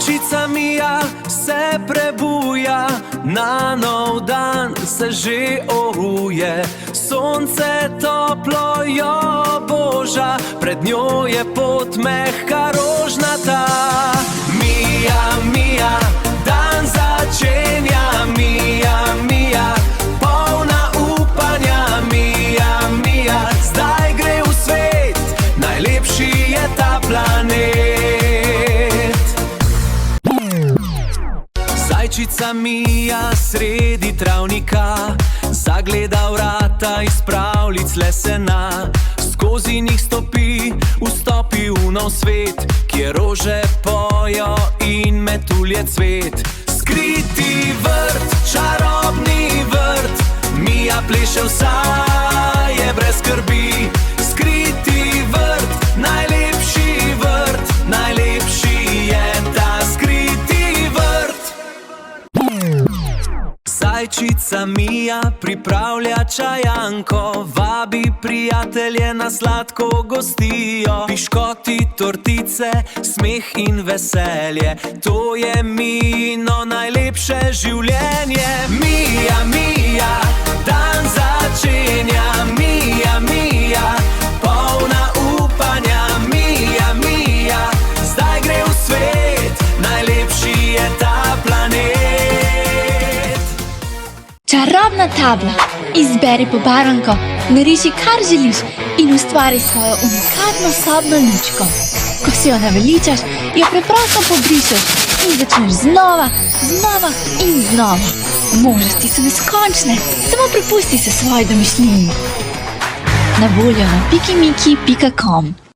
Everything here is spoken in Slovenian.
Zajčica Mija se prebuja, na nov dan se že oruje. Sonce toplo jo boža, pred njo je pot mehka rožnata. Mija, Mija, dan začenja, Mija, Mija, polna upanja, Mija, Mija, zdaj gre v svet, najlepši je ta planet. Zajčica Mija sredi travnika zagleda vrata iz pravljic lesena, skozi njih stopi, vstopi v nov svet, kjer rože pojo in metulje cvet. Skriti vrt, čarobni vrt, Mija pleše vsa je brez skrbi. Skriti vrt, najlepši vrt, najlepši je ta skriti vrt. Zajčica Mija pripravlja čajanko, vabi prijatelje na sladko gostijo. Piškoti, tortice, smeh in veselje, to je Mijino najlepše življenje. Mija, Mija, dan začenja, Mija, Mija, polna upanja, Mija, Mija, zdaj gre v svet, najlepši je ta planet. Čarobna tabla. Izberi pobarvanko, nariši kar želiš in ustvari svojo unikatno sobno lučko. Ko si jo naveličaš, jo preprosto pobrišeš in začneš znova, znova in znova. Možnosti so neskončne, samo prepusti se svoji domišljiji. Na voljo na pikimiki.com.